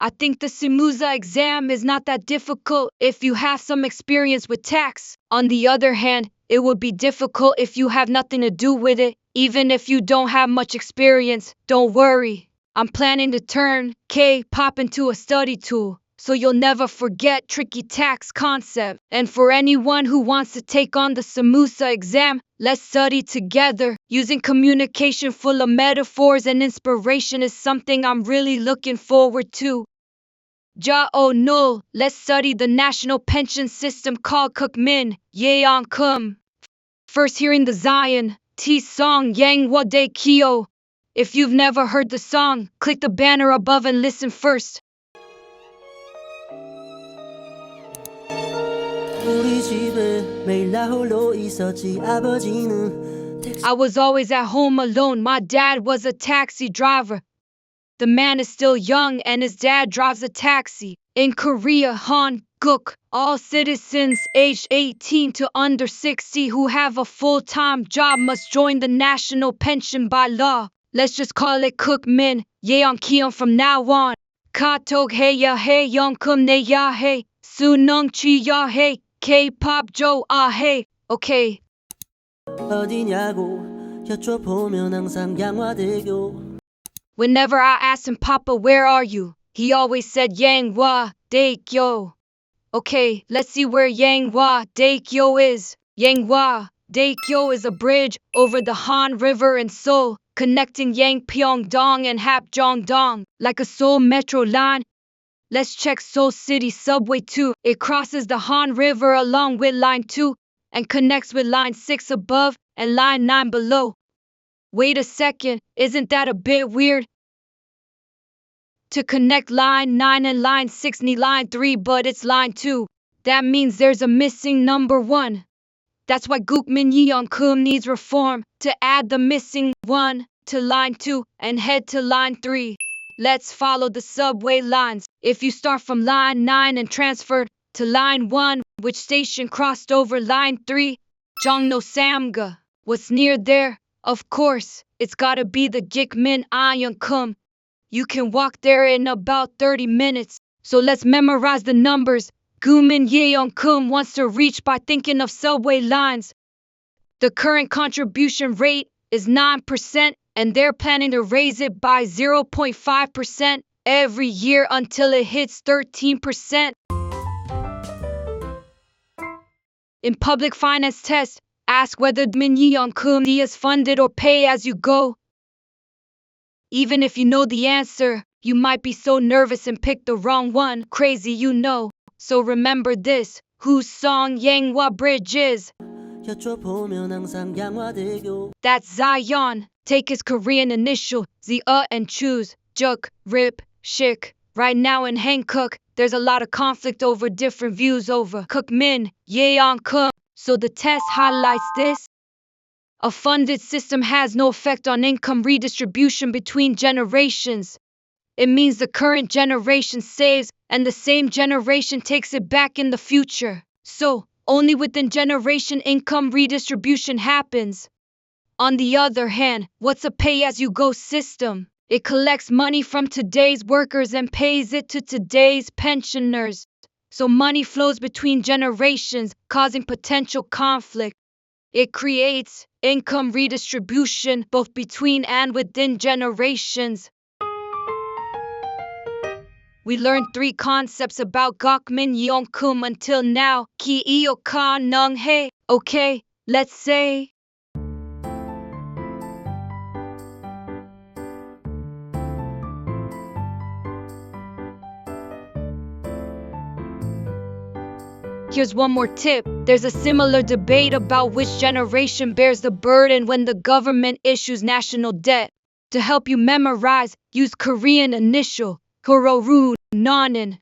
I think the Simuza exam is not that difficult if you have some experience with tax. On the other hand, it would be difficult if you have nothing to do with it. Even if you don't have much experience, don't worry. I'm planning to turn K-pop into a study tool, so you'll never forget tricky tax concept. And for anyone who wants to take on the Samusa exam, let's study together. Using communication full of metaphors and inspiration is something I'm really looking forward to. Oh no, let's study the national pension system called Kukmin, Yeon Kum. First hearing the Zion, T song Yang Wa De Kyo. If you've never heard the song, click the banner above and listen first. I was always at home alone. My dad was a taxi driver. The man is still young and his dad drives a taxi. In Korea, Hanguk, all citizens aged 18 to under 60 who have a full-time job must join the national pension by law. Let's just call it Kukmin, Yeon from now on. Katog Heya He Yongkum Ne Ya He, Sunung Chi Ya He, K-pop Jo Ah He. Okay. 어디냐고 여쭤보면 항상 양화대교. Whenever I asked him, Papa, where are you? He always said, Yanghwa, Daekyo. Okay, let's see where Yanghwa, Daekyo is. Yanghwa, Daekyo is a bridge over the Han River in Seoul, connecting Yangpyeong-dong and Hapjeong-dong, like a Seoul metro line. Let's check Seoul City Subway 2. It crosses the Han River along with Line 2 and connects with Line 6 above and Line 9 below. Wait a second, isn't that a bit weird? To connect Line 9 and Line 6 need Line 3, but it's Line 2. That means there's a missing number 1. That's why Gukmin Yeonkum needs reform, to add the missing 1 to Line 2 and head to Line 3. Let's follow the subway lines. If you start from Line 9 and transferred to Line 1, which station crossed over Line 3? Jongno Samga. What's near there? Of course, it's gotta be the Gikmin Ayunkum. You can walk there in about 30 minutes. So let's memorize the numbers Gumin Yeonkum wants to reach by thinking of subway lines. The current contribution rate is 9%, and they're planning to raise it by 0.5% every year until it hits 13%. In public finance tests, ask whether Min Yeonkum is funded or pay as you go. Even if you know the answer, you might be so nervous and pick the wrong one. Crazy, you know. So remember this, whose song Yanghwa Bridge is? 여쭤보면 항상 양화대교. That's Zion. Take his Korean initial, Z and choose Juk, Rip, Shik. Right now in Hankook, there's a lot of conflict over different views over Kukmin, Yeonkum. So the test highlights this. A funded system has no effect on income redistribution between generations. It means the current generation saves and the same generation takes it back in the future. So, only within generation income redistribution happens. On the other hand, what's a pay-as-you-go system? It collects money from today's workers and pays it to today's pensioners. So money flows between generations, causing potential conflict. It creates income redistribution both between and within generations. We learned 3 concepts about Gokmin Yeonkum until now. Ki iyo ka nung he. Okay, let's say. Here's one more tip. There's a similar debate about which generation bears the burden when the government issues national debt. To help you memorize, use Korean initial, Hororu, Nonin.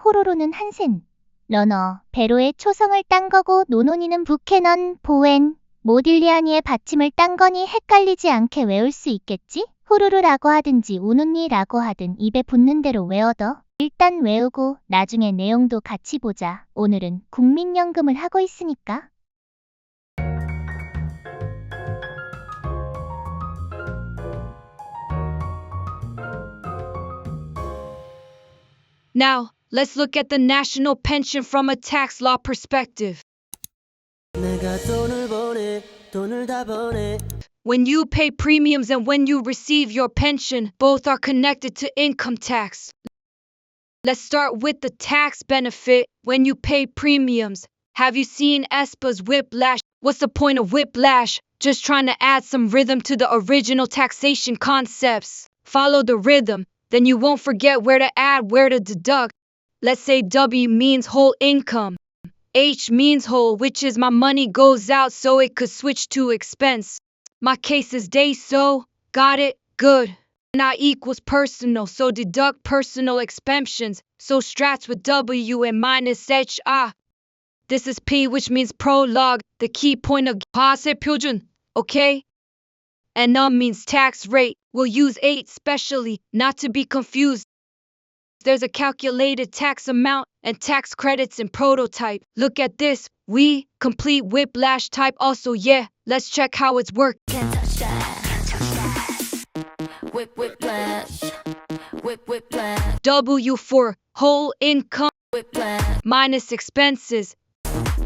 호로로는 한센, 러너, 베로의 초성을 딴 거고 노노니는 부캐넌, 보엔, 모딜리아니의 받침을 딴 거니 헷갈리지 않게 외울 수 있겠지? 후루루라고 하든지 우누니라고 하든 입에 붙는 대로 외워둬. 일단 외우고 나중에 내용도 같이 보자. 오늘은 국민연금을 하고 있으니까. Now, let's look at the national pension from a tax law perspective. 내가 돈을 보내 돈을 다 보내 When you pay premiums and when you receive your pension, both are connected to income tax. Let's start with the tax benefit when you pay premiums. Have you seen Espa's whiplash? What's the point of whiplash? Just trying to add some rhythm to the original taxation concepts. Follow the rhythm, then you won't forget where to add, where to deduct. Let's say W means whole income. H means whole, which is my money goes out so it could switch to expense. My case is day, so got it, good. And I equals personal, so deduct personal expenses. So strats with W and minus H. This is P, which means prologue, the key point of 과세 표준, okay? And means tax rate. We'll use 8 specially, not to be confused. There's a calculated tax amount and tax credits in prototype. Look at this, we complete whiplash type also, yeah. Let's check how it's worked. Can't touch that. Whiplash. Whiplash. W for whole income Whiplash. minus expenses.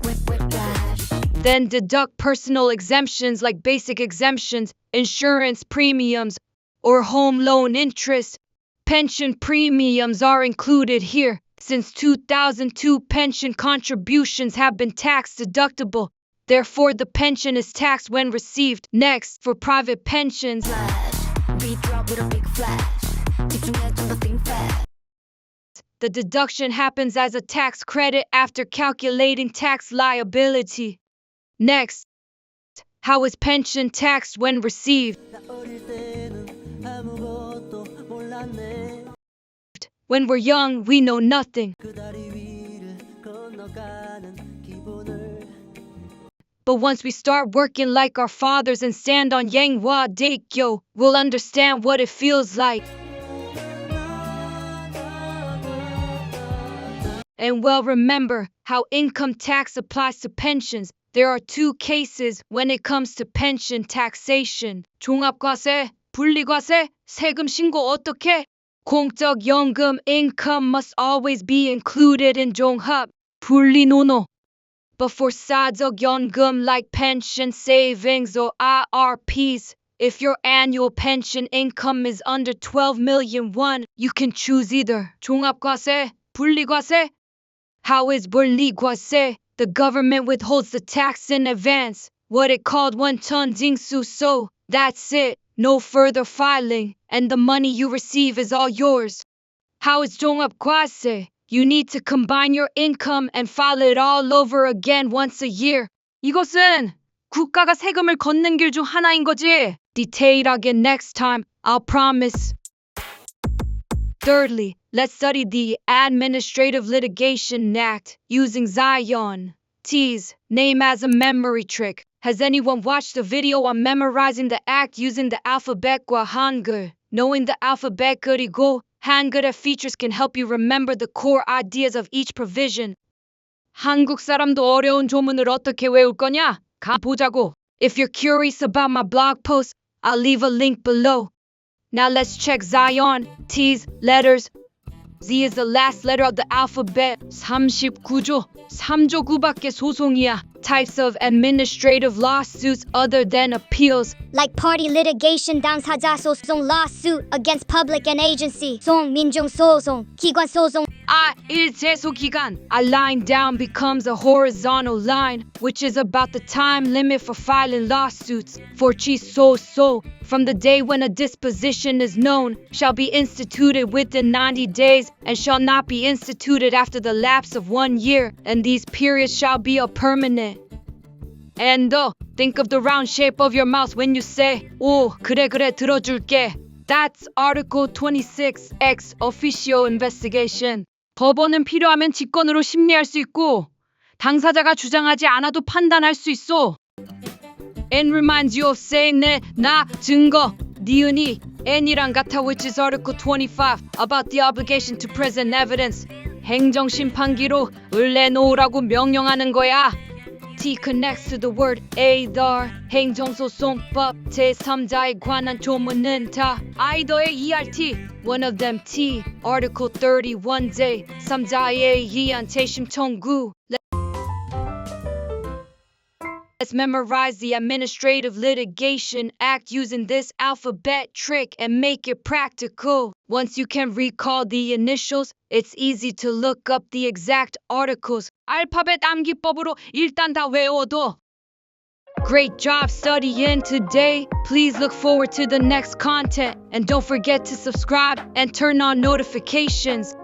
Whiplash. Then deduct personal exemptions like basic exemptions, insurance premiums, or home loan interest. Pension premiums are included here. Since 2002, pension contributions have been tax deductible. Therefore, the pension is taxed when received. Next, for private pensions, Beat drop with a big flash. 집중해 좀 더 think fast. the deduction happens as a tax credit after calculating tax liability. Next, how is pension taxed when received? 나 어릴 때는 아무것도 몰랐네 When we're young, we know nothing. 그 다리 위를 건너가는 기분을 But once we start working like our fathers and stand on Yanghwa Daekyo, we'll understand what it feels like. And well, remember how income tax applies to pensions. There are 2 cases when it comes to pension taxation. 종합과세, 분리과세, 세금 신고 어떻게? 공적 연금 income must always be included in 종합, 분리노노. But for 사적 연금 like pension savings or IRPs, if your annual pension income is under 12 million won, you can choose either 종합과세, 분리과세. How is 분리과세? The government withholds the tax in advance, what it called 원천 징수, so that's it, no further filing, and the money you receive is all yours. How is 종합과세? You need to combine your income and file it all over again once a year. 이것은 국가가 세금을 걷는 길 중 하나인 거지. Detail하게 next time, I'll promise. Thirdly, let's study the Administrative Litigation Act using Zion. T's name as a memory trick. Has anyone watched a video on memorizing the act using the alphabet과 한글? Knowing the alphabet 그리고 한글의 features can help you remember the core ideas of each provision. 한국 사람도 어려운 조문을 어떻게 외울 거냐? 가보자고. If you're curious about my blog post, I'll leave a link below. Now let's check Zion. T's letters. Z is the last letter of the alphabet. 39조. 3조9밖에 소송이야. Types of administrative lawsuits other than appeals. Like party litigation, 당사자 소송 lawsuit against public and agency, 소송, 민중 소송, 기관 소송. 일제소기간. A line down becomes a horizontal line, which is about the time limit for filing lawsuits. For 취소소, from the day when a disposition is known, shall be instituted within 90 days, and shall not be instituted after the lapse of 1 year, and these periods shall be a permanent. And think of the round shape of your mouth when you say, 오, 그래 들어줄게. That's Article 26, ex officio investigation. 법원은 필요하면 직권으로 심리할 수 있고, 당사자가 주장하지 않아도 판단할 수 있어. And reminds you of saying 네, 나, 증거, 니은이, n이랑 같아, which is Article 25, about the obligation to present evidence. 행정심판기로 을 내놓으라고 명령하는 거야. T connects to the word either. 행정소송법 제3자에 관한 조문은 다 either의 ERT. One of them T. Article 31J. 3자에 의한 재심 청구. Let's memorize the Administrative Litigation Act using this alphabet trick and make it practical. Once you can recall the initials, it's easy to look up the exact articles. 알파벳 암기법으로 일단 다 외워둬. Great job studying today. Please look forward to the next content and don't forget to subscribe and turn on notifications.